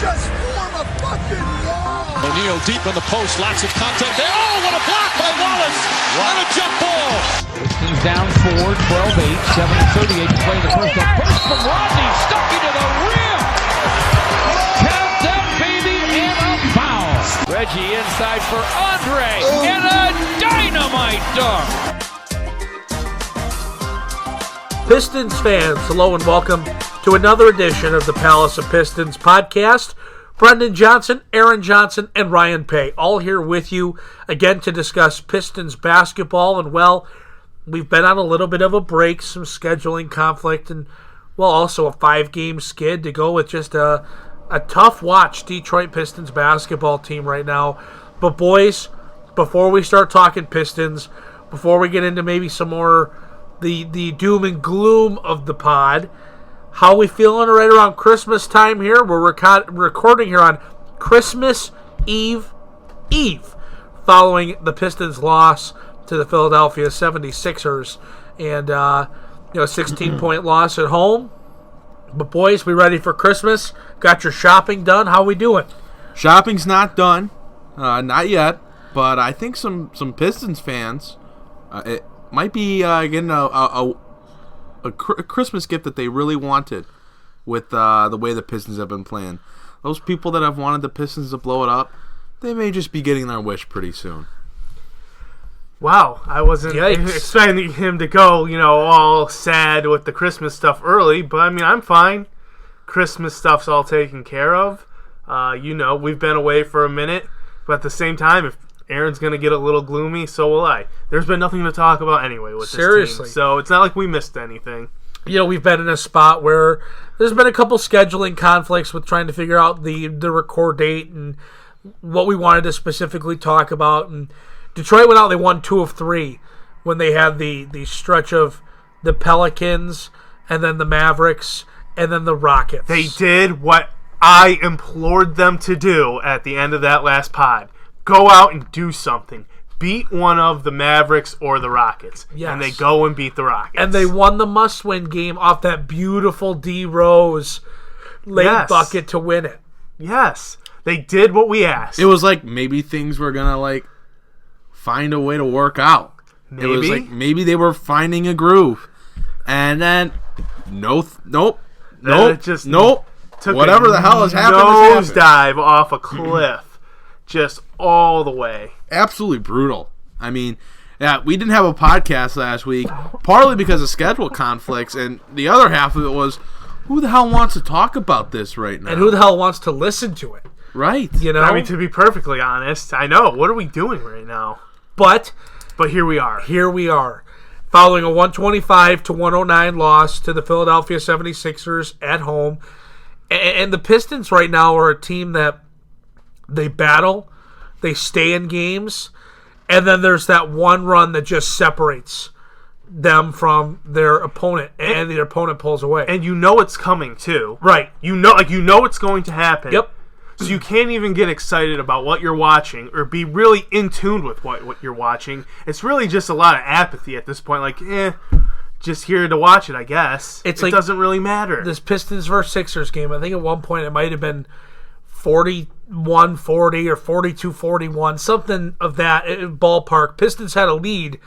just form a fucking wall. O'Neal deep in the post, lots of contact there. Oh, what a block by Wallace! What a jump ball! Pistons down 4, 12-8, 7:38 to play in the first. A burst from Rodney, stuck into the rim. Count that baby and a foul. Reggie inside for Andre and a dynamite dunk. Pistons fans, hello and welcome to another edition of the Palace of Pistons Podcast. Brendan Johnson, Aaron Johnson, and Ryan Paye, all here with you again to discuss Pistons basketball. And, well, we've been on a little bit of a break, some scheduling conflict, and, well, also a 5-game skid to go with just a tough watch Detroit Pistons basketball team right now. But, boys, before we start talking Pistons, before we get into maybe some more the doom and gloom of the pod, how we feeling right around Christmas time here? We're recording here on Christmas Eve, following the Pistons' loss to the Philadelphia 76ers, and 16-point loss at home. But boys, we ready for Christmas? Got your shopping done? How we doing? Shopping's not done, not yet. But I think some Pistons fans, it might be getting a Christmas gift that they really wanted with the way the Pistons have been playing. Those people that have wanted the Pistons to blow it up, they may just be getting their wish pretty soon. Wow, I wasn't expecting him to go, all sad with the Christmas stuff early, but I mean, I'm fine. Christmas stuff's all taken care of. We've been away for a minute, but at the same time, if Aaron's going to get a little gloomy, so will I. There's been nothing to talk about anyway with this team, so it's not like we missed anything. We've been in a spot where there's been a couple scheduling conflicts with trying to figure out the record date and what we wanted to specifically talk about. And Detroit went out, they won 2 of 3 when they had the stretch of the Pelicans and then the Mavericks and then the Rockets. They did what I implored them to do at the end of that last pod. Go out and do something. Beat one of the Mavericks or the Rockets. Yes. And they go and beat the Rockets. And they won the must-win game off that beautiful D. Rose late bucket to win it. Yes. They did what we asked. It was like maybe things were going to find a way to work out. Maybe. It was like maybe they were finding a groove. And then, nope. Took whatever the hell has happened. Nosedive off a cliff. Just all the way. Absolutely brutal. I mean, we didn't have a podcast last week, partly because of schedule conflicts, and the other half of it was, who the hell wants to talk about this right now? And who the hell wants to listen to it? Right. I mean, to be perfectly honest, I know. What are we doing right now? But here we are. Following a 125-109 loss to the Philadelphia 76ers at home. And the Pistons right now are a team that they battle, they stay in games, and then there's that one run that just separates them from their opponent, and the opponent pulls away. And you know it's coming too. Right. You know it's going to happen. Yep. So you can't even get excited about what you're watching or be really in tune with what you're watching. It's really just a lot of apathy at this point. Just here to watch it, I guess. It doesn't really matter. This Pistons versus Sixers game, I think at one point it might have been 41-40 or 42-41, something of that ballpark. Pistons had a lead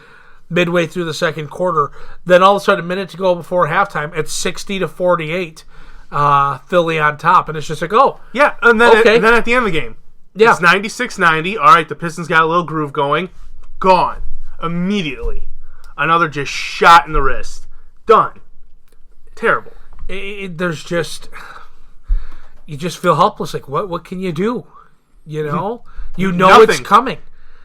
midway through the second quarter. Then all of a sudden, a minute to go before halftime, it's 60-48, Philly on top. And it's just like, oh. Yeah, and then, and then at the end of the game, it's 96-90. All right, the Pistons got a little groove going. Gone. Immediately. Another just shot in the wrist. Done. Terrible. There's just... You just feel helpless. Like, what can you do? Nothing. It's coming.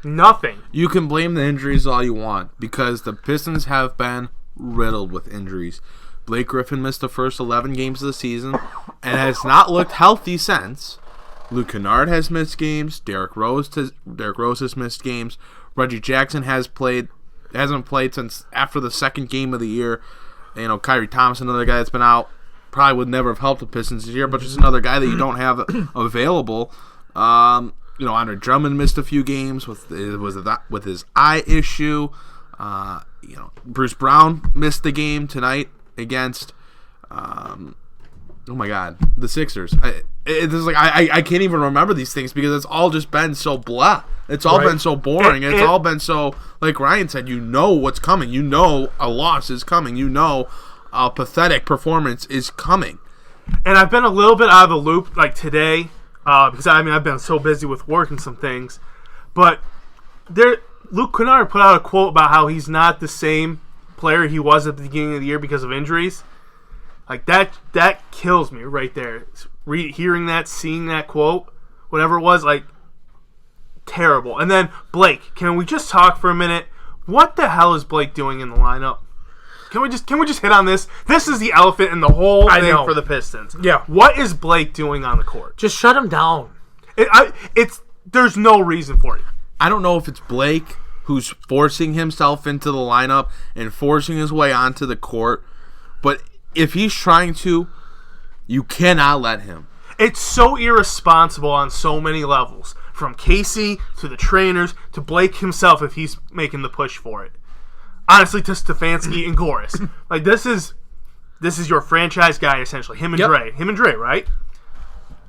Nothing. You can blame the injuries all you want because the Pistons have been riddled with injuries. Blake Griffin missed the first 11 games of the season and has not looked healthy since. Luke Kennard has missed games. Derrick Rose has missed games. Reggie Jackson hasn't played since after the second game of the year. Kyrie Thomas, another guy that's been out. Probably would never have helped the Pistons this year, but just another guy that you don't have available. Andre Drummond missed a few games with his eye issue. Bruce Brown missed the game tonight against Oh my God, the Sixers. I can't even remember these things because it's all just been so blah. It's all been so boring. It's all been so, like Ryan said, you know what's coming. You know a loss is coming. You know a pathetic performance is coming. And I've been a little bit out of the loop like today because I've been so busy with work and some things. But Luke Kennard put out a quote about how he's not the same player he was at the beginning of the year because of injuries. Like that kills me right there. Hearing that, seeing that quote, whatever it was, like terrible. And then Blake, can we just talk for a minute? What the hell is Blake doing in the lineup? Can we just hit on this? This is the elephant in the whole thing for the Pistons. Yeah. What is Blake doing on the court? Just shut him down. There's no reason for it. I don't know if it's Blake who's forcing himself into the lineup and forcing his way onto the court, but if he's trying to, you cannot let him. It's so irresponsible on so many levels, from Casey to the trainers to Blake himself if he's making the push for it. Honestly, to Stefanski and Goris. Like this is your franchise guy essentially. Him and Dre, right?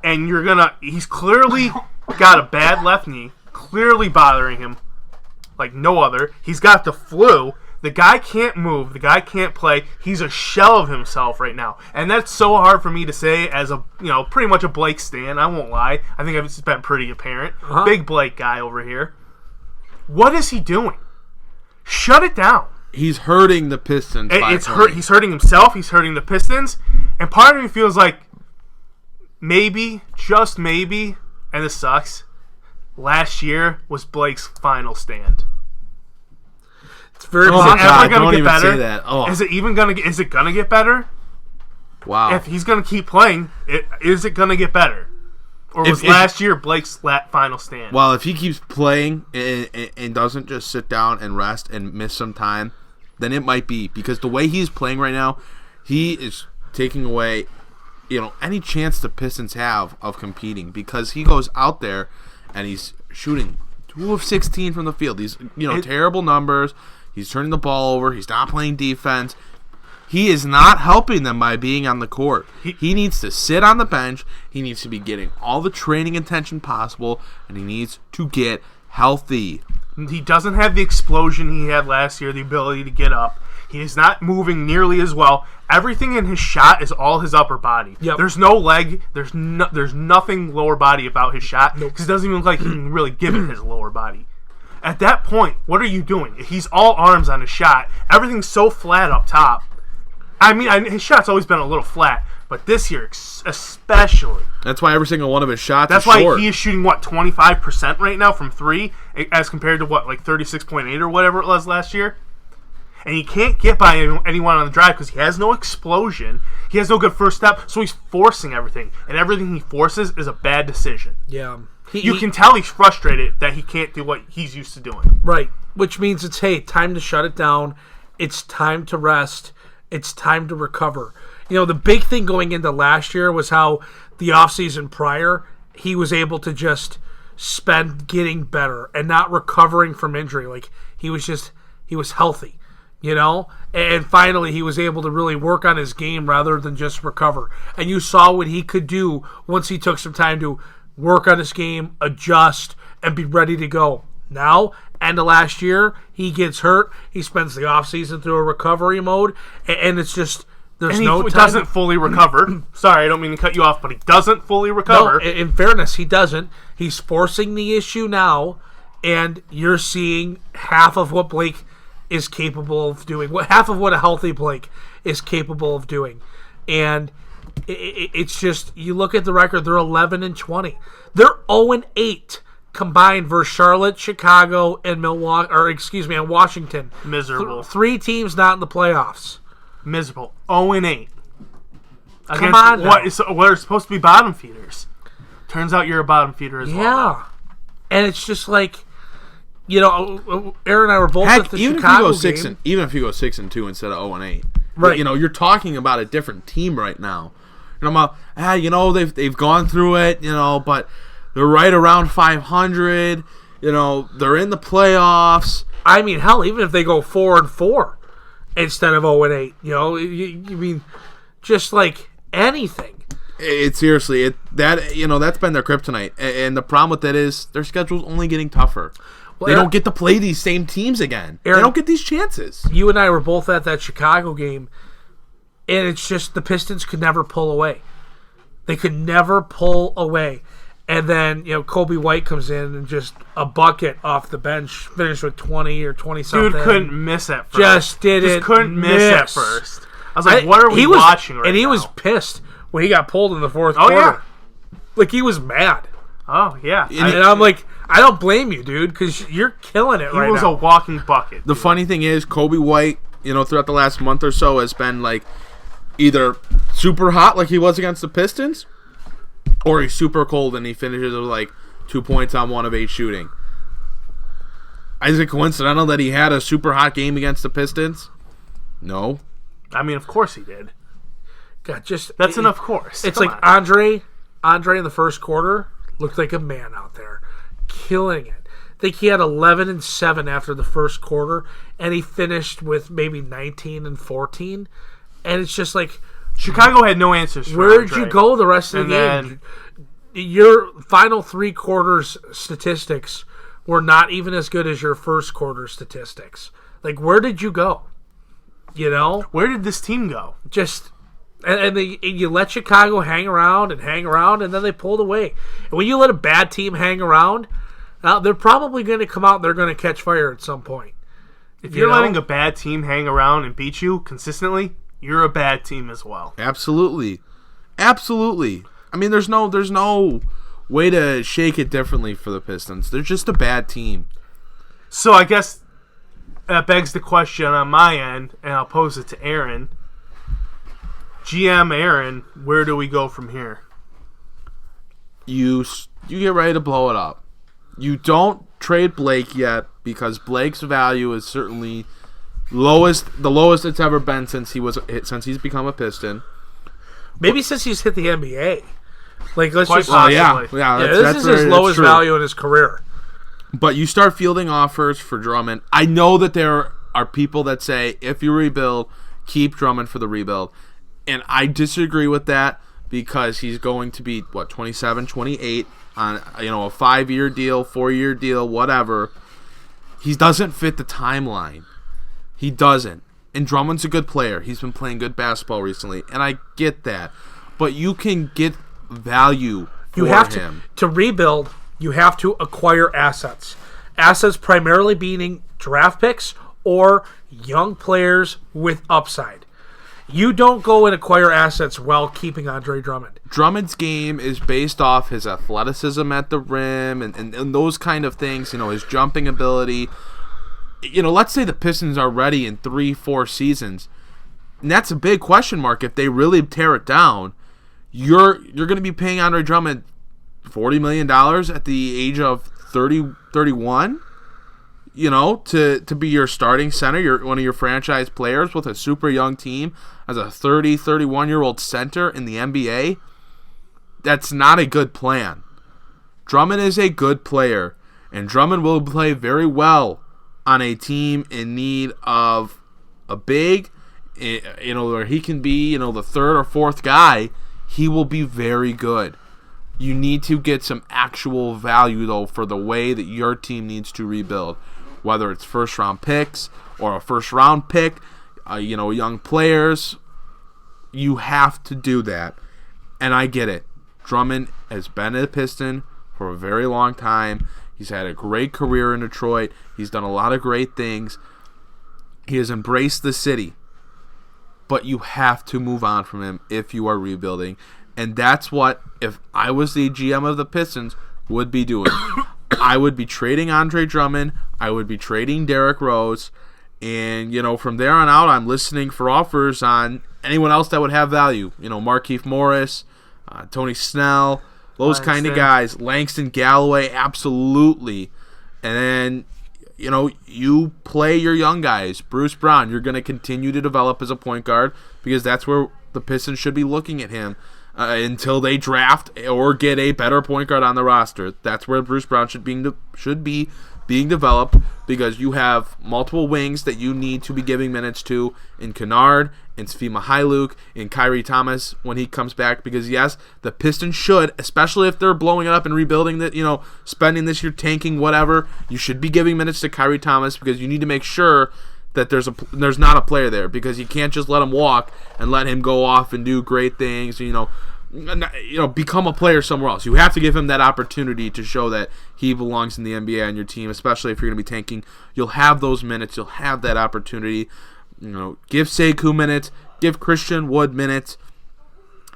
And he's clearly got a bad left knee, clearly bothering him like no other. He's got the flu. The guy can't move. The guy can't play. He's a shell of himself right now. And that's so hard for me to say as a, pretty much a Blake stan. I won't lie. I think it's been pretty apparent. Big Blake guy over here. What is he doing? Shut it down. He's hurting the Pistons. He's hurting himself. He's hurting the Pistons. And part of me feels like maybe, just maybe, and this sucks, last year was Blake's final stand. It's very possible. Is it ever going to get better? Say that. Oh. Is it even going to? Is it going to get better? Wow. If he's going to keep playing, is it going to get better? Or was last year Blake's final stand? Well, if he keeps playing and doesn't just sit down and rest and miss some time, then it might be. Because the way he's playing right now, he is taking away, any chance the Pistons have of competing. Because he goes out there and he's shooting 2 of 16 from the field. These, terrible numbers. He's turning the ball over. He's not playing defense. He is not helping them by being on the court. He needs to sit on the bench. He needs to be getting all the training attention possible, and he needs to get healthy. He doesn't have the explosion he had last year, the ability to get up. He is not moving nearly as well. Everything in his shot is all his upper body. Yep. There's no leg. There's nothing lower body about his shot because it doesn't even look like he can really give it his lower body. At that point, what are you doing? He's all arms on his shot. Everything's so flat up top. I mean, his shot's always been a little flat, but this year especially. That's why every single one of his shots That's is short. why he is shooting, 25% right now from 3, as compared to, 36.8 or whatever it was last year? And he can't get by anyone on the drive because he has no explosion. He has no good first step, so he's forcing everything. And everything he forces is a bad decision. Yeah. You can tell he's frustrated that he can't do what he's used to doing. Right. Which means it's, time to shut it down. It's time to rest. It's time to recover. The big thing going into last year was how the offseason prior, he was able to just spend getting better and not recovering from injury. Like, he was healthy, And finally, he was able to really work on his game rather than just recover. And you saw what he could do once he took some time to work on his game, adjust, and be ready to go. Now, end of last year, he gets hurt. He spends the offseason through a recovery mode, and it's just there's no time. He doesn't fully recover. Sorry, I don't mean to cut you off, but he doesn't fully recover. No, in fairness, he doesn't. He's forcing the issue now, and you're seeing half of what Blake is capable of doing, half of what a healthy Blake is capable of doing. And it's just, you look at the record, they're 11-20. They're 0-8 combined versus Charlotte, Chicago, and and Washington. Miserable. 3 teams not in the playoffs. Miserable. 0-8. Come on now. What are supposed to be bottom feeders. Turns out you're a bottom feeder as well. Yeah. And it's just like, Aaron and I were both at the Chicago game. Even if you go 6-2 instead of 0-8. Right. You're talking about a different team right now. And I'm like, they've gone through it, but they're right around 500. They're in the playoffs. I mean, hell, even if they go 4-4 instead of 0-8, you mean, just like anything. It's seriously that's been their kryptonite, and the problem with that is their schedule's only getting tougher. Well, they don't get to play these same teams again. Aaron, they don't get these chances. You and I were both at that Chicago game, and it's just the Pistons could never pull away. They could never pull away. And then, Kobe White comes in and just a bucket off the bench, finished with 20 or 20-something. Dude couldn't miss at first. Just couldn't miss at first. I was like, what are we watching right now? And he was pissed when he got pulled in the fourth quarter. Yeah. Like, he was mad. Oh, yeah. And I'm like, I don't blame you, dude, because you're killing it right now. He was a walking bucket. The funny thing is, Kobe White, throughout the last month or so has been, like, either super hot like he was against the Pistons, or he's super cold and he finishes with, like, 2 points on 1 of 8 shooting. Is it coincidental that he had a super hot game against the Pistons? No. I mean, of course he did. God, that's an of course. It's like Andre in the first quarter looked like a man out there, killing it. I think he had 11 and 7 after the first quarter, and he finished with maybe 19 and 14. And it's just like Chicago had no answers. Where'd you go the rest of the game? Your final 3 quarters statistics were not even as good as your first quarter statistics. Like, where did you go? Where did this team go? And you let Chicago hang around, and then they pulled away. And when you let a bad team hang around, they're probably going to come out and they're going to catch fire at some point. If you're letting a bad team hang around and beat you consistently, you're a bad team as well. Absolutely. I mean, there's no way to shake it differently for the Pistons. They're just a bad team. So I guess that begs the question on my end, and I'll pose it to Aaron. GM Aaron, where do we go from here? You get ready to blow it up. You don't trade Blake yet because Blake's value is certainly the lowest it's ever been since he's become a Piston. Maybe since he's hit the NBA. Like, let's Quite just possibly. This is his lowest value in his career. But you start fielding offers for Drummond. I know that there are people that say if you rebuild, keep Drummond for the rebuild. And I disagree with that because he's going to be 27, 28 on a 5-year deal, 4-year deal, whatever. He doesn't fit the timeline. He doesn't. And Drummond's a good player. He's been playing good basketball recently, and I get that. But you can get value for him. To rebuild, you have to acquire assets. Assets primarily being draft picks or young players with upside. You don't go and acquire assets while keeping Andre Drummond. Drummond's game is based off his athleticism at the rim and those kind of things, his jumping ability. Let's say the Pistons are ready in 3-4 seasons. And that's a big question mark. If they really tear it down, you're going to be paying Andre Drummond $40 million at the age of 30, 31, to be your starting center, one of your franchise players with a super young team as a 30, 31-year-old center in the NBA. That's not a good plan. Drummond is a good player, and Drummond will play very well on a team in need of a big, where he can be, the third or fourth guy. He will be very good. You need to get some actual value, though, for the way that your team needs to rebuild. Whether it's first-round picks or a first-round pick, young players, you have to do that. And I get it. Drummond has been a Piston for a very long time. He's had a great career in Detroit. He's done a lot of great things. He has embraced the city. But you have to move on from him if you are rebuilding. And that's what, if I was the GM of the Pistons, would be doing. I would be trading Andre Drummond. I would be trading Derrick Rose. And, from there on out, I'm listening for offers on anyone else that would have value. Markieff Morris, Tony Snell, those kind of guys. Langston Galloway, absolutely. And then, you play your young guys. Bruce Brown, you're going to continue to develop as a point guard because that's where the Pistons should be looking at him until they draft or get a better point guard on the roster. That's where Bruce Brown should be being developed because you have multiple wings that you need to be giving minutes to in Kennard, in Svi Mykhailiuk, in Kyrie Thomas when he comes back. Because, yes, the Pistons should, especially if they're blowing it up and rebuilding, that, spending this year, tanking, whatever, you should be giving minutes to Kyrie Thomas because you need to make sure that there's not a player there, because you can't just let him walk and let him go off and do great things, become a player somewhere else. You have to give him that opportunity to show that he belongs in the NBA on your team, especially if you're going to be tanking. You'll have those minutes. You'll have that opportunity. Give Sekou minutes, give Christian Wood minutes,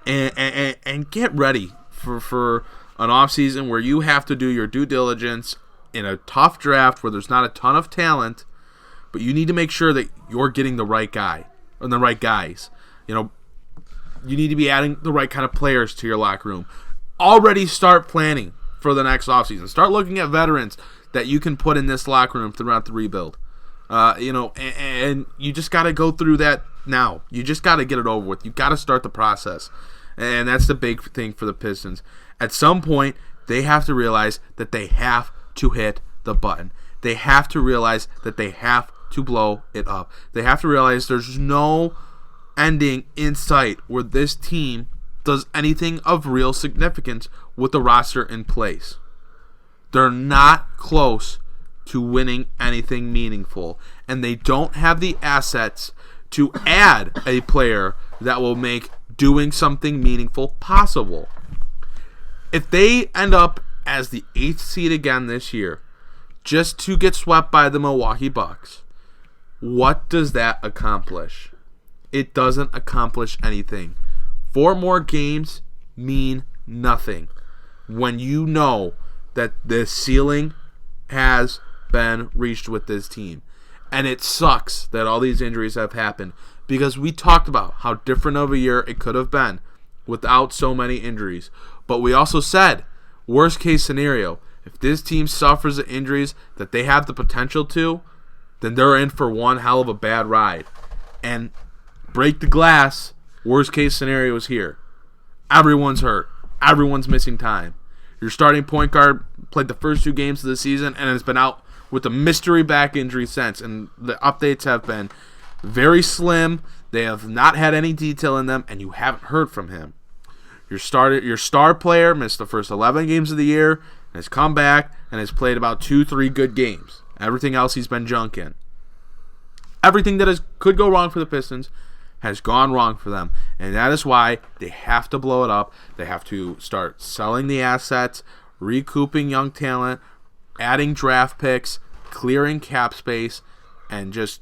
and get ready for an offseason where you have to do your due diligence in a tough draft where there's not a ton of talent, but you need to make sure that you're getting the right guy and the right guys. You need to be adding the right kind of players to your locker room. Already start planning for the next offseason. Start looking at veterans that you can put in this locker room throughout the rebuild. And you just got to go through that now. You just got to get it over with. You got to start the process. And that's the big thing for the Pistons. At some point, they have to realize that they have to hit the button. They have to realize that they have to blow it up. They have to realize there's no ending in sight where this team does anything of real significance with the roster in place. They're not close to winning anything meaningful, and they don't have the assets to add a player that will make doing something meaningful possible. If they end up as the 8th seed again this year, just to get swept by the Milwaukee Bucks, what does that accomplish? It doesn't accomplish anything. 4 more games mean nothing when you know that the ceiling has been reached with this team. And it sucks that all these injuries have happened, because we talked about how different of a year it could have been without so many injuries. But we also said, worst case scenario, if this team suffers the injuries that they have the potential to, then they're in for one hell of a bad ride. And break the glass, worst case scenario is here. Everyone's hurt. Everyone's missing time. Your starting point guard played the first 2 games of the season and has been out with a mystery back injury since. And the updates have been very slim. They have not had any detail in them, and you haven't heard from him. Your star player missed the first 11 games of the year, and has come back and has played about 2-3 good games. Everything else he's been junk in. Everything that could go wrong for the Pistons has gone wrong for them. And that is why they have to blow it up. They have to start selling the assets, recouping young talent, adding draft picks, clearing cap space, and just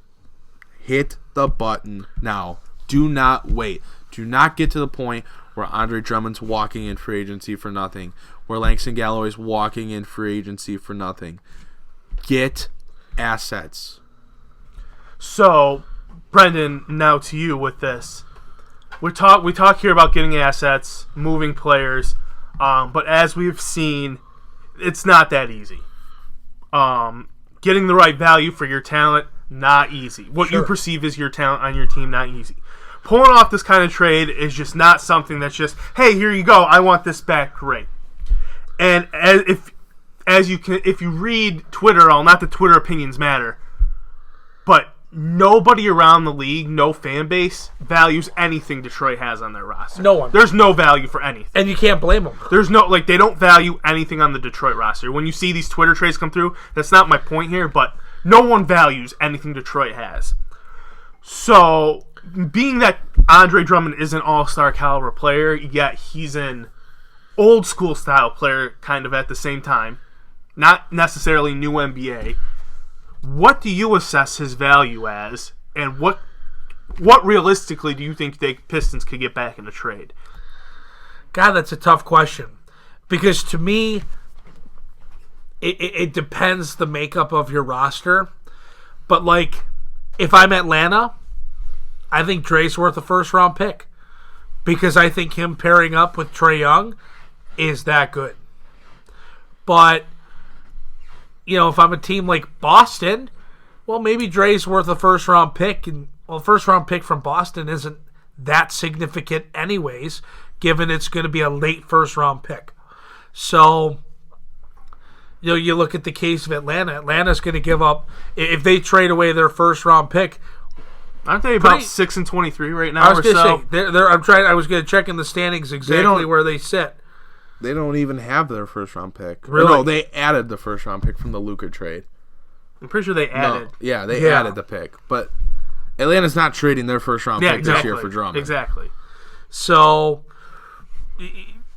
hit the button now. Do not wait. Do not get to the point where Andre Drummond's walking in free agency for nothing, where Langston Galloway's walking in free agency for nothing. Get assets. So, Brendan, now to you with this. We talk here about getting assets, moving players, but as we've seen, it's not that easy. Getting the right value for your talent, not easy. What you perceive as your talent on your team, not easy. Pulling off this kind of trade is just not something that's just, hey, here you go, I want this back, great. And if you read Twitter, not that Twitter opinions matter, but nobody around the league, no fan base, values anything Detroit has on their roster. No one. There's no value for anything. And you can't blame them. There's no, they don't value anything on the Detroit roster. When you see these Twitter trades come through, that's not my point here, but no one values anything Detroit has. So, being that Andre Drummond is an all-star caliber player, yet he's an old school style player kind of at the same time, not necessarily new NBA, what do you assess his value as, and what realistically do you think the Pistons could get back in a trade? God, that's a tough question. Because to me, it depends the makeup of your roster. But, if I'm Atlanta, I think Dre's worth a first-round pick. Because I think him pairing up with Trae Young is that good. But, if I'm a team like Boston, well, maybe Dre's worth a first-round pick. And, first-round pick from Boston isn't that significant anyways, given it's going to be a late first-round pick. So, You look at the case of Atlanta. Atlanta's going to give up, if they trade away their first-round pick. Aren't they about 6-23 right now? I was going to say, I was going to check in the standings exactly where they sit. They don't even have their first-round pick. Really? No, they added the first-round pick from the Luka trade. I'm pretty sure they added. No, yeah, they added the pick. But Atlanta's not trading their first-round pick this year for Drummond. Exactly. So,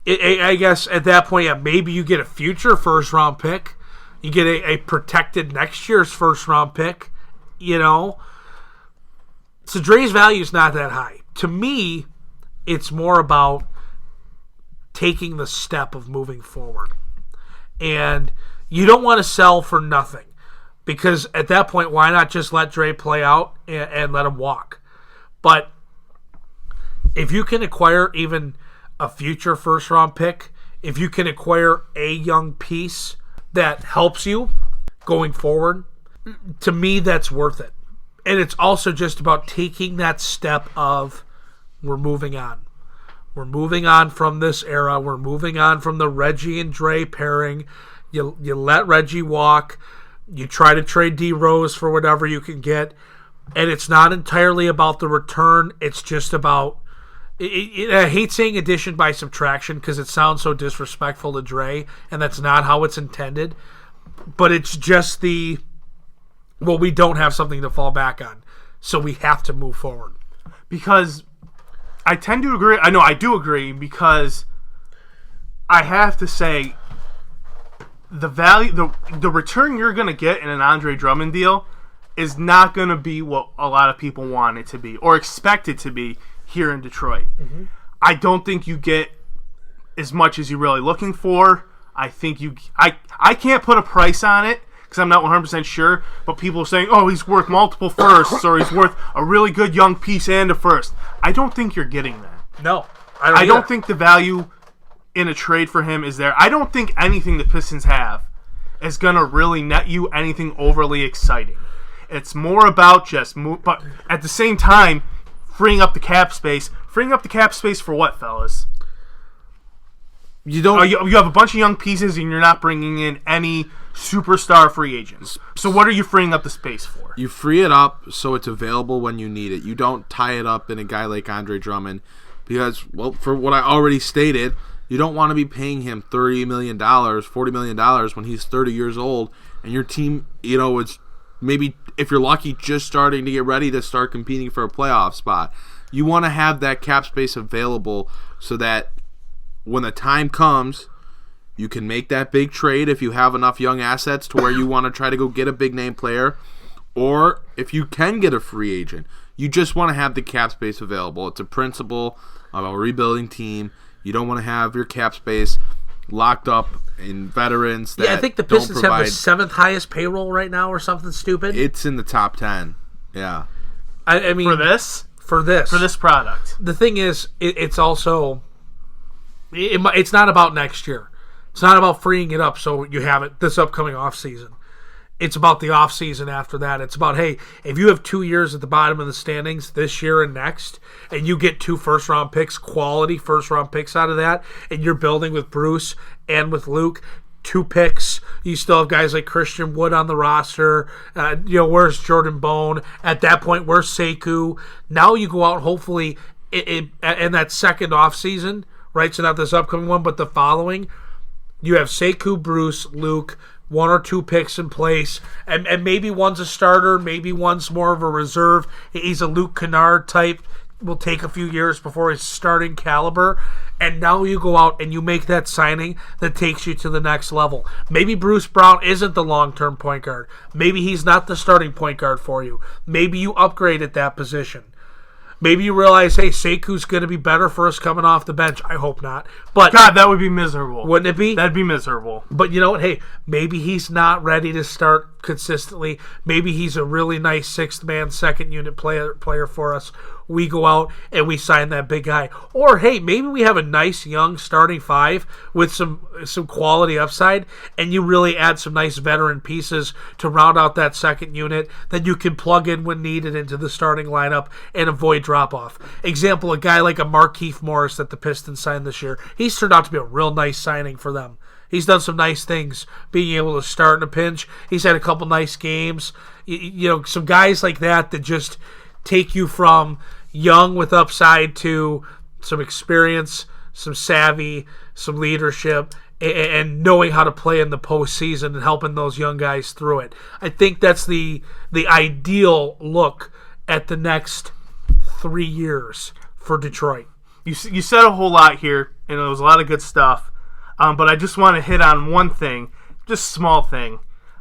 I guess at that point, maybe you get a future first-round pick. You get a protected next year's first-round pick, So Dre's value is not that high. To me, it's more about taking the step of moving forward. And you don't want to sell for nothing. Because at that point, why not just let Dre play out and let him walk? But if you can acquire even a future first-round pick, if you can acquire a young piece that helps you going forward, to me, that's worth it. And it's also just about taking that step of we're moving on. We're moving on from this era. We're moving on from the Reggie and Dre pairing. You let Reggie walk. You try to trade D Rose for whatever you can get. And it's not entirely about the return. It's just about... I hate saying addition by subtraction because it sounds so disrespectful to Dre, and that's not how it's intended. But it's just we don't have something to fall back on, so we have to move forward. Because I tend to agree. I do agree, because I have to say the value, the return you're going to get in an Andre Drummond deal is not going to be what a lot of people want it to be or expect it to be here in Detroit. Mm-hmm. I don't think you get as much as you're really looking for. I think I can't put a price on it because I'm not 100% sure, but people are saying, oh, he's worth multiple firsts or he's worth a really good young piece and a first. I don't think you're getting that. No. I don't think the value in a trade for him is there. I don't think anything the Pistons have is going to really net you anything overly exciting. It's more about just move, but at the same time, freeing up the cap space. Freeing up the cap space for what, fellas? You have a bunch of young pieces and you're not bringing in any superstar free agents. So what are you freeing up the space for? You free it up so it's available when you need it. You don't tie it up in a guy like Andre Drummond because, well, for what I already stated, you don't want to be paying him $30 million, $40 million when he's 30 years old and your team, is maybe, if you're lucky, just starting to get ready to start competing for a playoff spot. You want to have that cap space available so that when the time comes, you can make that big trade if you have enough young assets to where you want to try to go get a big-name player. Or if you can get a free agent, you just want to have the cap space available. It's a principle of a rebuilding team. You don't want to have your cap space locked up in veterans that I think the Pistons have the 7th highest payroll right now or something stupid. It's in the top 10. Yeah. I mean, for this product. The thing is, it's also it's not about next year. It's not about freeing it up so you have it this upcoming off season. It's about the off season after that. It's about, hey, if you have 2 years at the bottom of the standings this year and next, and you get 2 first-round picks, quality first-round picks out of that, and you're building with Bruce and with Luke, 2 picks. You still have guys like Christian Wood on the roster. Where's Jordan Bone? At that point, where's Sekou? Now you go out, hopefully, in that second offseason, right? So not this upcoming one, but the following. You have Sekou, Bruce, Luke, 1 or 2 picks in place, and maybe one's a starter, maybe one's more of a reserve. He's a Luke Kennard type. Will take a few years before he's starting caliber, and now you go out and you make that signing that takes you to the next level. Maybe Bruce Brown isn't the long-term point guard. Maybe he's not the starting point guard for you. Maybe you upgrade at that position. Maybe you realize, hey, Sekou's going to be better for us coming off the bench. I hope not. But God, that would be miserable. Wouldn't it be? That'd be miserable. But you know what? Hey, maybe he's not ready to start consistently. Maybe he's a really nice 6th-man, second-unit player for us. We go out and we sign that big guy. Or, hey, maybe we have a nice young starting 5 with some quality upside, and you really add some nice veteran pieces to round out that second unit that you can plug in when needed into the starting lineup and avoid drop-off. Example, a guy like a Markieff Morris that the Pistons signed this year. He's turned out to be a real nice signing for them. He's done some nice things, being able to start in a pinch. He's had a couple nice games. Some guys like that just take you from young with upside to some experience, some savvy, some leadership, and knowing how to play in the postseason and helping those young guys through it. I think that's the ideal look at the next 3 years for Detroit. You said a whole lot here, and it was a lot of good stuff. But I just want to hit on one thing, just a small thing.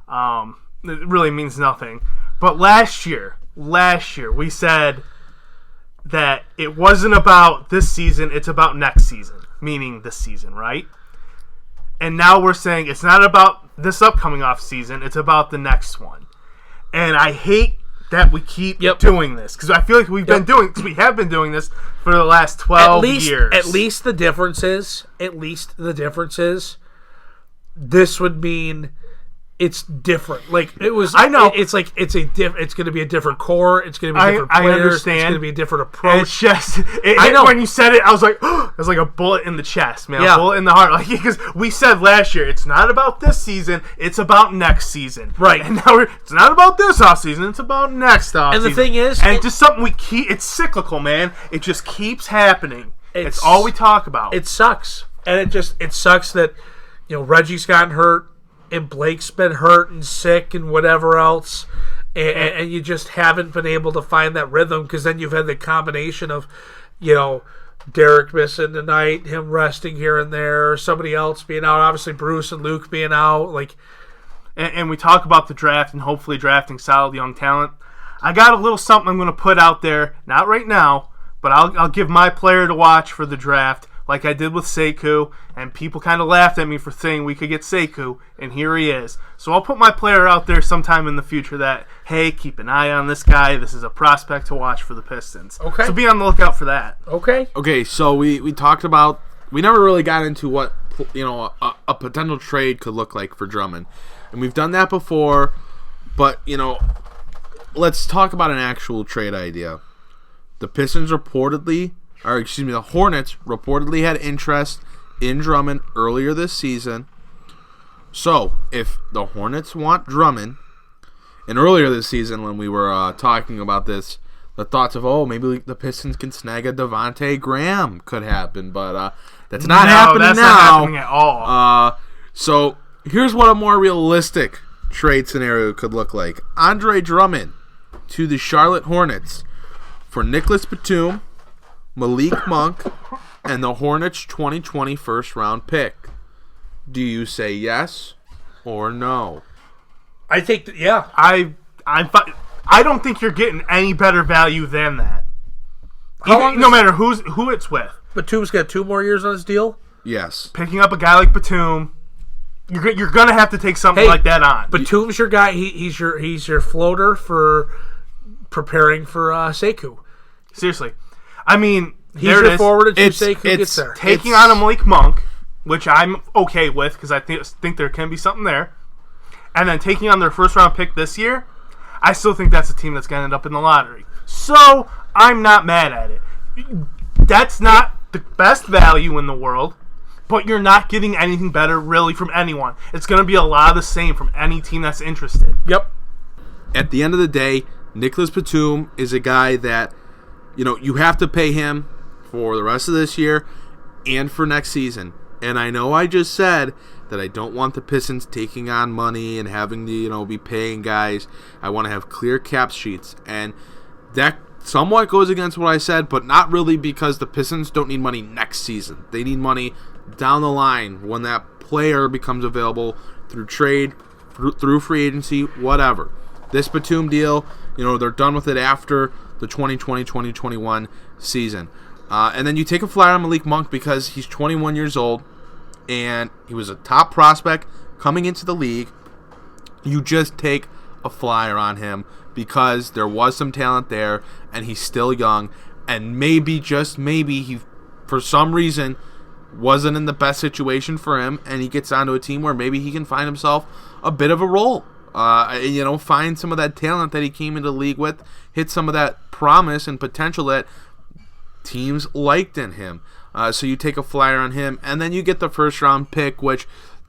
It really means nothing. But last year, we said that it wasn't about this season, it's about next season, meaning this season, right? And now we're saying it's not about this upcoming off season, it's about the next one. And I hate that we keep doing this, because I feel like we have been doing this for the last 12 years. At least the difference is, this would mean it's different. Like it was, I know it's like it's going to be a different core. It's going to be different players. I understand. It's going to be a different approach. It's just, I know when you said it, I was like, it was like a bullet in the chest, man. A bullet in the heart. Like because we said last year, it's not about this season, it's about next season. Right. And now it's not about this off season, it's about next off season. And the thing is, just something we keep. It's cyclical, man. It just keeps happening. It's all we talk about. It sucks, and it sucks that Reggie's gotten hurt. And Blake's been hurt and sick and whatever else, and you just haven't been able to find that rhythm because then you've had the combination of, Derrick missing tonight, him resting here and there, somebody else being out, obviously Bruce and Luke being out. And we talk about the draft and hopefully drafting solid young talent. I got a little something I'm going to put out there, not right now, but I'll give my player to watch for the draft. Like I did with Sekou, and people kind of laughed at me for saying we could get Sekou, and here he is. So I'll put my player out there sometime in the future that, hey, keep an eye on this guy. This is a prospect to watch for the Pistons. Okay. So be on the lookout for that. Okay, so we talked about, we never really got into what, a potential trade could look like for Drummond. And we've done that before, but, let's talk about an actual trade idea. The Hornets reportedly had interest in Drummond earlier this season. So, if the Hornets want Drummond, and earlier this season when we were talking about this, the thoughts of, maybe the Pistons can snag a Devontae Graham could happen, but that's not happening now. That's not happening at all. So, here's what a more realistic trade scenario could look like. Andre Drummond to the Charlotte Hornets for Nicholas Batum, Malik Monk, and the Hornets' 2020 first-round pick. Do you say yes or no? I think yeah. I don't think you're getting any better value than that. No matter who it's with. Batum's got 2 more years on his deal? Yes. Picking up a guy like Batum, you're going to have to take something like that on. Batum's your guy. He's your floater for preparing for Sekou. Seriously. I mean, he's your forward until Sekou gets there. Taking on a Malik Monk, which I'm okay with because I think there can be something there, and then taking on their first-round pick this year, I still think that's a team that's going to end up in the lottery. So I'm not mad at it. That's not the best value in the world, but you're not getting anything better really from anyone. It's going to be a lot of the same from any team that's interested. Yep. At the end of the day, Nicholas Batum is a guy that you have to pay him for the rest of this year and for next season. And I know I just said that I don't want the Pistons taking on money and having to, be paying guys. I want to have clear cap sheets. And that somewhat goes against what I said, but not really because the Pistons don't need money next season. They need money down the line when that player becomes available through trade, through free agency, whatever. This Batum deal, they're done with it after the 2020-2021 season. And then you take a flyer on Malik Monk because he's 21 years old and he was a top prospect coming into the league. You just take a flyer on him because there was some talent there and he's still young, and maybe, just maybe, he for some reason wasn't in the best situation for him, and he gets onto a team where maybe he can find himself a bit of a role. Find some of that talent that he came into the league with, hit some of that promise and potential that teams liked in him. So you take a flyer on him, and then you get the first-round pick, which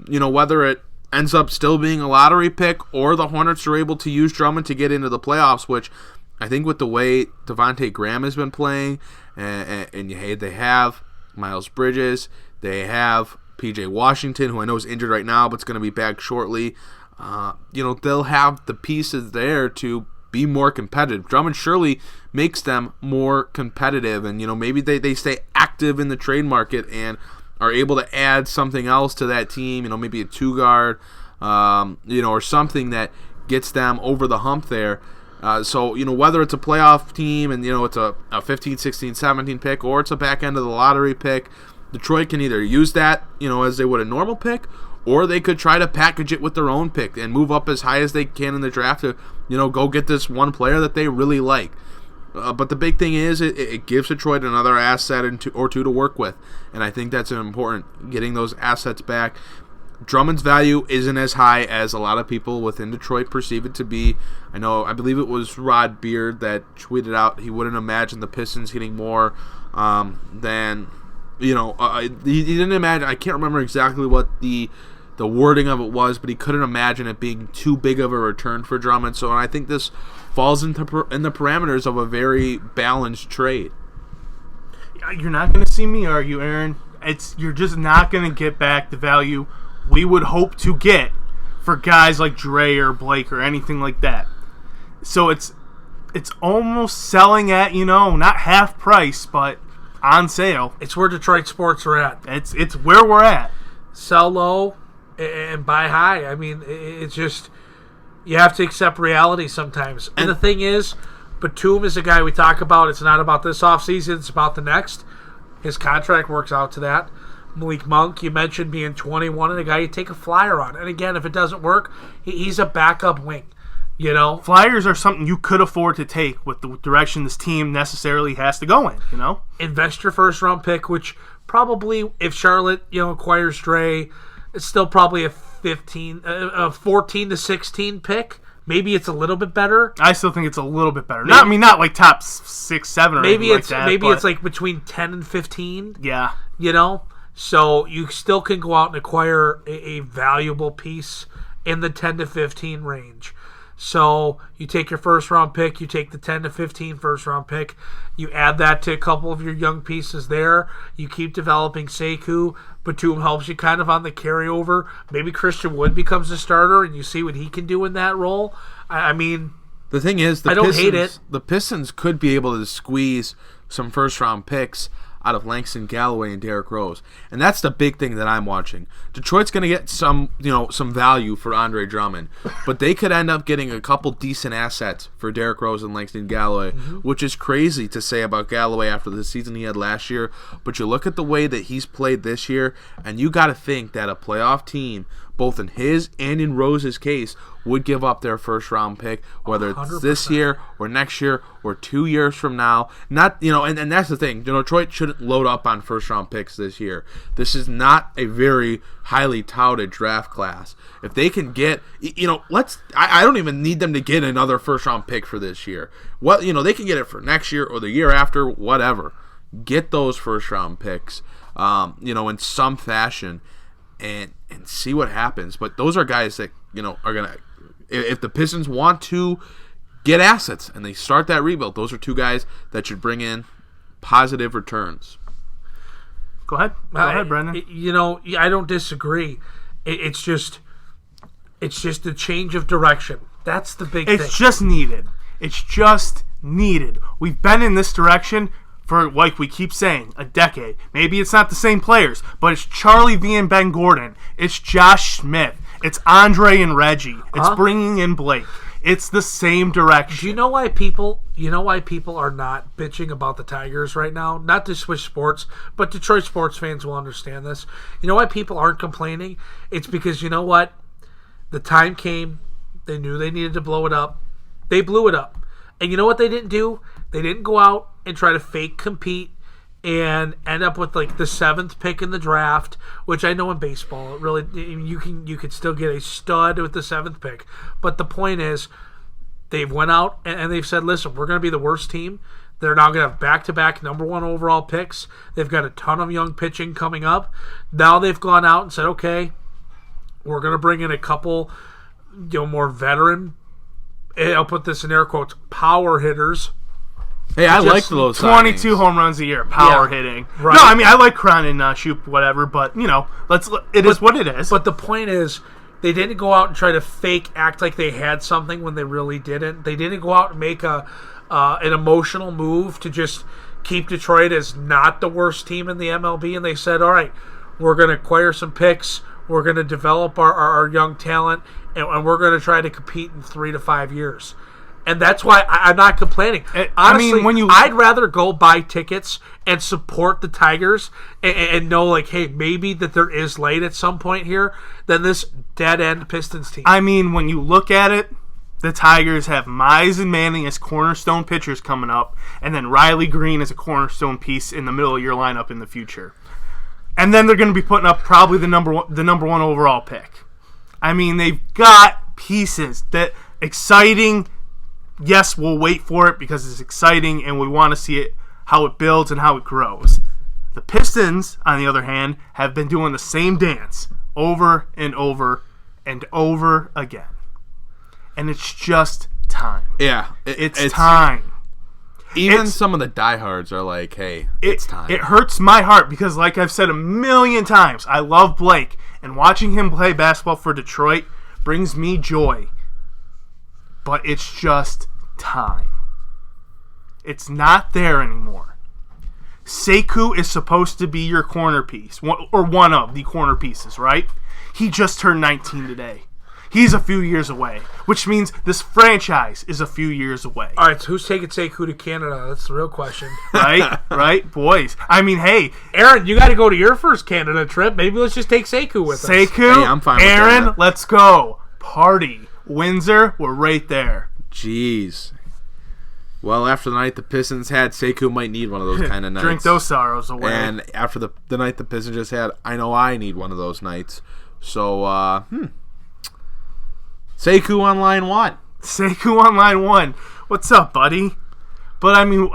whether it ends up still being a lottery pick or the Hornets are able to use Drummond to get into the playoffs, which I think with the way Devontae Graham has been playing, and they have Miles Bridges, they have P.J. Washington, who I know is injured right now but is going to be back shortly. They'll have the pieces there to be more competitive. Drummond surely makes them more competitive, and maybe they stay active in the trade market and are able to add something else to that team. Maybe a 2-guard, or something that gets them over the hump there. So whether it's a playoff team and it's a 15, 16, 17 pick, or it's a back end of the lottery pick, Detroit can either use that as they would a normal pick, or they could try to package it with their own pick and move up as high as they can in the draft to go get this one player that they really like. But the big thing is it gives Detroit another asset or two to work with, and I think that's important, getting those assets back. Drummond's value isn't as high as a lot of people within Detroit perceive it to be. I believe it was Rod Beard that tweeted out he wouldn't imagine the Pistons getting more than, he didn't imagine, I can't remember exactly what the wording of it was, but he couldn't imagine it being too big of a return for Drummond. So I think this falls in the parameters of a very balanced trade. You're not going to see me argue, Aaron. You're just not going to get back the value we would hope to get for guys like Dre or Blake or anything like that. So it's almost selling at, not half price, but on sale. It's where Detroit sports are at. It's where we're at. Sell low and buy high. I mean, it's just, you have to accept reality sometimes. And the thing is, Batum is a guy we talk about. It's not about this offseason. It's about the next. His contract works out to that. Malik Monk, you mentioned being 21 and a guy you take a flyer on. And again, if it doesn't work, he's a backup wing. Flyers are something you could afford to take with the direction this team necessarily has to go in, Invest your first-round pick, which probably, if Charlotte, acquires Dre, it's still probably a 14 to 16 pick. Maybe it's a little bit better. I still think it's a little bit better. Not like top 6, 7 or maybe anything it's like that. Maybe it's like between 10 and 15. Yeah. So you still can go out and acquire a valuable piece in the 10 to 15 range. So you take your first-round pick, you take the 10 to 15 first-round pick, you add that to a couple of your young pieces there, you keep developing Sekou, Batum helps you kind of on the carryover, maybe Christian Wood becomes a starter and you see what he can do in that role. I mean, the thing is, I don't hate it. The Pistons could be able to squeeze some first-round picks out of Langston Galloway and Derrick Rose. And that's the big thing that I'm watching. Detroit's going to get some value for Andre Drummond, but they could end up getting a couple decent assets for Derrick Rose and Langston Galloway, which is crazy to say about Galloway after the season he had last year. But you look at the way that he's played this year, and you got to think that a playoff team, both in his and in Rose's case, would give up their first-round pick, whether it's 100%. This year or next year or 2 years from now. Not, and that's the thing. Detroit shouldn't load up on first-round picks this year. This is not a very highly touted draft class. If they can get, I don't even need them to get another first-round pick for this year. They can get it for next year or the year after, whatever. Get those first-round picks, in some fashion, and see what happens. But those are guys that are gonna, if the Pistons want to get assets and they start that rebuild, those are two guys that should bring in positive returns. Go ahead, Brendan. I don't disagree. It's just a change of direction. That's the big thing. It's just needed. We've been in this direction for, like we keep saying, a decade. Maybe it's not the same players, but it's Charlie V and Ben Gordon. It's Josh Smith. It's Andre and Reggie. It's bringing in Blake. It's the same direction. Do you know why people are not bitching about the Tigers right now? Not to switch sports, but Detroit sports fans will understand this. You know why people aren't complaining? It's because, you know what? The time came. They knew they needed to blow it up. They blew it up. And you know what they didn't do? They didn't go out and try to fake compete and end up with like the 7th pick in the draft, which I know in baseball, really, you could still get a stud with the 7th pick. But the point is, they've went out and they've said, listen, we're going to be the worst team. They're now going to have back-to-back number 1 overall picks. They've got a ton of young pitching coming up. Now they've gone out and said, okay, We're going to bring in a couple, more veteran, I'll put this in air quotes, power hitters. Hey, I like those 22 signings. home runs a year, power hitting. Right. No, I mean, I like Cronin, Shoop, whatever, but, it is what it is. But the point is, they didn't go out and try to fake act like they had something when they really didn't. They didn't go out and make an emotional move to just keep Detroit as not the worst team in the MLB, and they said, all right, we're going to acquire some picks, we're going to develop our young talent, and we're going to try to compete in 3 to 5 years. And that's why I'm not complaining. Honestly, I'd rather go buy tickets and support the Tigers and know, like, hey, maybe that there is light at some point here than this dead-end Pistons team. I mean, when you look at it, the Tigers have Mize and Manning as cornerstone pitchers coming up, and then Riley Green as a cornerstone piece in the middle of your lineup in the future. And then they're going to be putting up probably the number one overall pick. I mean, they've got pieces that exciting. Yes, we'll wait for it because it's exciting and we want to see it, how it builds and how it grows. The Pistons, on the other hand, have been doing the same dance over and over and over again. And it's just time. Yeah. It's time. Even some of the diehards are like, hey, it's time. It hurts my heart because, like I've said a million times, I love Blake. And watching him play basketball for Detroit brings me joy. But it's just time. It's not there anymore. Sekou is supposed to be your corner piece, or one of the corner pieces, right? He just turned 19 today. He's a few years away, which means this franchise is a few years away. All right, so who's taking Sekou to Canada? That's the real question. Right, boys. I mean, hey. Aaron, you got to go to your first Canada trip. Maybe let's just take Sekou with us. Sekou, hey, I'm fine with Aaron, that. Let's go. Party. Windsor, we're right there. Jeez. Well, after the night the Pistons had, Sekou might need one of those kind of nights. Drink those sorrows away. And after the night the Pistons just had, I know I need one of those nights. So, Sekou on line one. Sekou on line one. What's up, buddy? But I mean,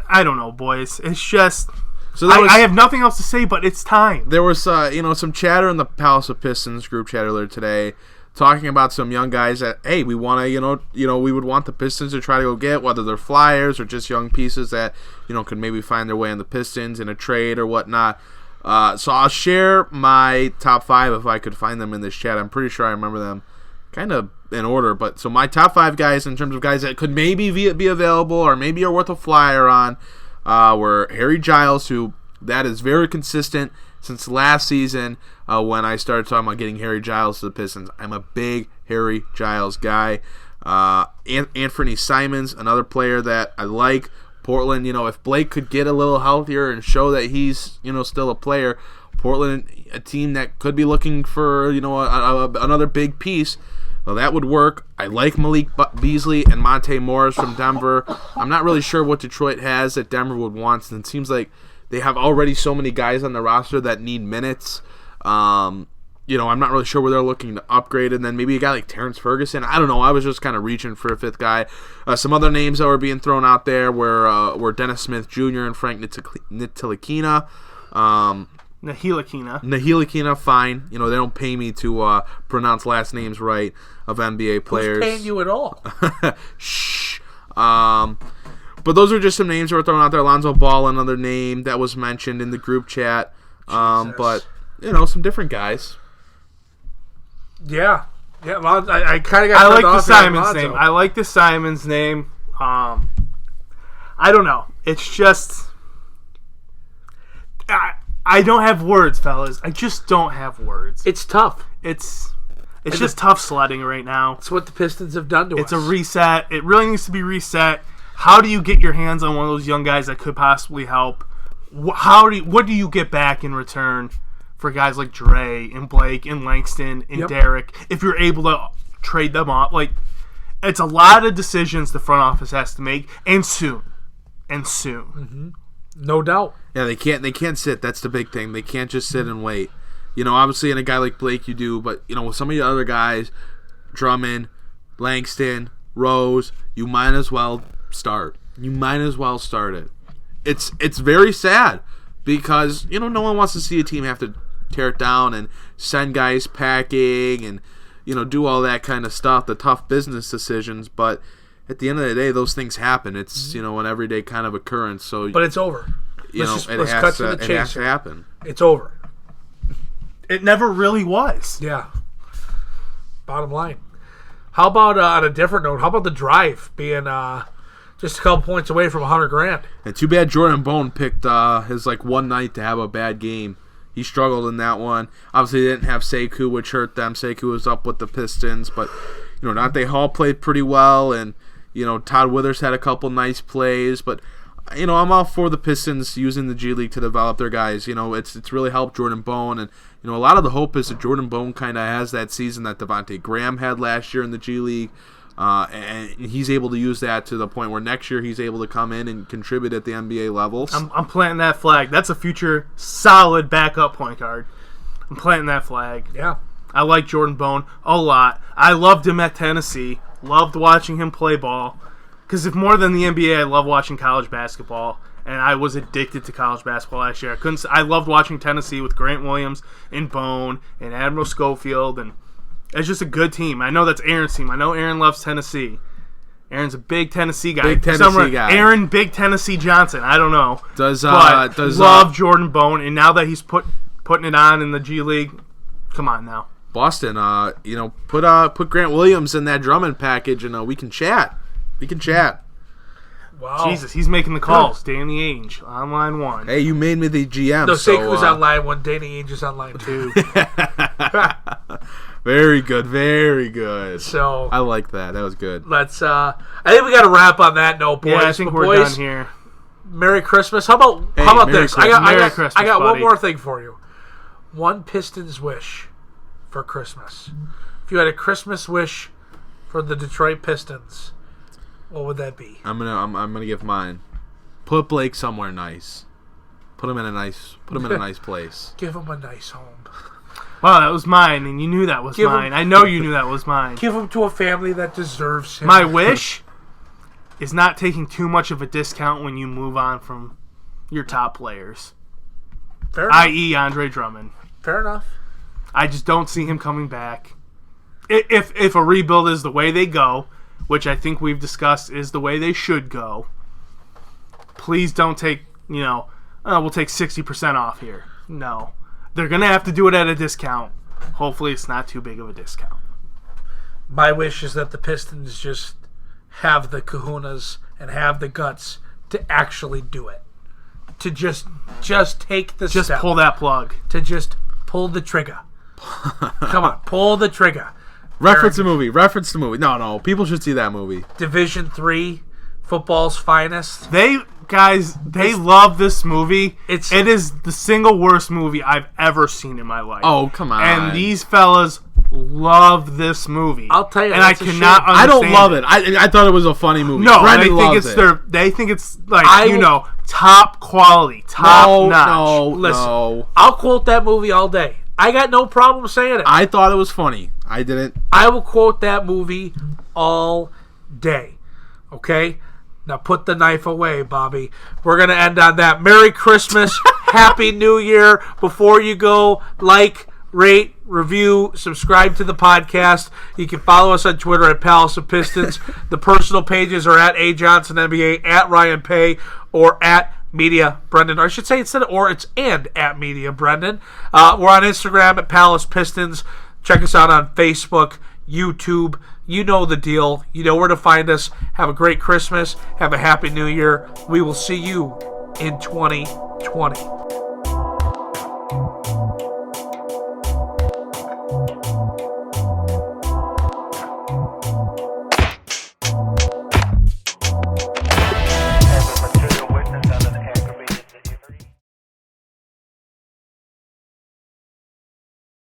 I don't know, boys. It's just So I have nothing else to say, but it's time. There was some chatter in the Palace of Pistons group chat earlier today, talking about some young guys that, hey, we want to, we would want the Pistons to try to go get, whether they're flyers or just young pieces that, could maybe find their way in the Pistons in a trade or whatnot. So I'll share my top 5 if I could find them in this chat. I'm pretty sure I remember them kind of in order. But so my top 5 guys in terms of guys that could maybe be available or maybe are worth a flyer on were Harry Giles, who that is very consistent since last season when I started talking about getting Harry Giles to the Pistons. I'm a big Harry Giles guy. Anthony Simons, another player that I like. Portland, if Blake could get a little healthier and show that he's, still a player, Portland, a team that could be looking for, another big piece, well, that would work. I like Malik Beasley and Monte Morris from Denver. I'm not really sure what Detroit has that Denver would want, and it seems like they have already so many guys on the roster that need minutes. I'm not really sure where they're looking to upgrade. And then maybe a guy like Terrence Ferguson. I don't know. I was just kind of reaching for a 5th guy. Some other names that were being thrown out there were Dennis Smith Jr. and Frank Ntilikina. Ntilikina, fine. They don't pay me to pronounce last names right of NBA players. Who's paying you at all? Shh. But those are just some names that were thrown out there. Alonzo Ball, another name that was mentioned in the group chat. But, some different guys. Yeah. Well, I kind of got. I like the Simons name. I like the Simons name. I don't know. It's just I don't have words, fellas. I just don't have words. It's tough. It's just tough sledding right now. It's what the Pistons have done to us. It's a reset. It really needs to be reset. How do you get your hands on one of those young guys that could possibly help? What do you get back in return for guys like Dre and Blake and Langston and Derrick, if you're able to trade them off? Like, it's a lot of decisions the front office has to make, and soon. Mm-hmm. No doubt. Yeah, they can't sit. That's the big thing. They can't just sit and wait. Obviously in a guy like Blake you do, but with some of the other guys, Drummond, Langston, Rose, you might as well start. You might as well start it. It's very sad because no one wants to see a team have to tear it down and send guys packing and, do all that kind of stuff, the tough business decisions. But at the end of the day, those things happen. It's, an everyday kind of occurrence. So, but it's over. Let's cut to the chase. It has to happen. It's over. It never really was. Yeah. Bottom line. How about, on a different note, how about the drive being just a couple points away from $100,000? And too bad Jordan Bone picked his one night to have a bad game. He struggled in that one. Obviously, they didn't have Sekou, which hurt them. Sekou was up with the Pistons, but Dante Hall played pretty well, and Todd Withers had a couple nice plays. But I'm all for the Pistons using the G League to develop their guys. It's really helped Jordan Bone, and a lot of the hope is that Jordan Bone kind of has that season that Devontae Graham had last year in the G League. And he's able to use that to the point where next year he's able to come in and contribute at the NBA levels. I'm planting that flag. That's a future solid backup point guard. I'm planting that flag. Yeah. I like Jordan Bone a lot. I loved him at Tennessee. Loved watching him play ball. Because if more than the NBA, I love watching college basketball. And I was addicted to college basketball last year. I loved watching Tennessee with Grant Williams and Bone and Admiral Schofield, and it's just a good team. I know that's Aaron's team. I know Aaron loves Tennessee. Aaron's a big Tennessee guy. Big Tennessee guy. Aaron, Big Tennessee Johnson. I don't know. Does love Jordan Bone, and now that he's putting it on in the G League, come on now. Boston, put Grant Williams in that Drummond package, and we can chat. We can chat. Wow. Jesus, he's making the calls. Danny Ainge on line 1. Hey, you made me the GM. No, Sekou's on line 1. Danny Ainge is on line 2. Very good, very good. So I like that. That was good. Let's. I think we got to wrap on that note, boys. Yeah, I think we're done here. Merry Christmas. How about Merry this? Christmas. I got buddy. one more thing for you. One Pistons wish for Christmas. If you had a Christmas wish for the Detroit Pistons, what would that be? I'm gonna give mine. Put Blake somewhere nice. Put him in a nice place. Give him a nice home. Wow, that was mine, and you knew that was mine. I know you knew that was mine. Give him to a family that deserves him. My wish is not taking too much of a discount when you move on from your top players, i.e. Andre Drummond. Fair enough. I just don't see him coming back. If a rebuild is the way they go, which I think we've discussed is the way they should go, please don't take, we'll take 60% off here. No. They're going to have to do it at a discount. Hopefully it's not too big of a discount. My wish is that the Pistons just have the kahunas and have the guts to actually do it. To just take the step. Just pull that plug. To just pull the trigger. Come on, pull the trigger. Reference the movie. No, people should see that movie. Division III, football's finest. They love this movie. It is the single worst movie I've ever seen in my life. Oh, come on. And these fellas love this movie. I'll tell you, and I cannot understand. I don't love it. I thought it was a funny movie. No, Brendan loves it. They think it's like top quality, top notch. No. I'll quote that movie all day. I got no problem saying it. I thought it was funny. I didn't. I will quote that movie all day. Okay? Now put the knife away, Bobby. We're going to end on that. Merry Christmas. Happy New Year. Before you go, like, rate, review, subscribe to the podcast. You can follow us on Twitter at Palace of Pistons. The personal pages are at AJohnsonNBA, at Ryan Paye, or at Media Brendan. Or I should say instead of or, it's and at Media Brendan. We're on Instagram at Palace Pistons. Check us out on Facebook, YouTube. You know the deal. You know where to find us. Have a great Christmas. Have a happy New Year. We will see you in 2020.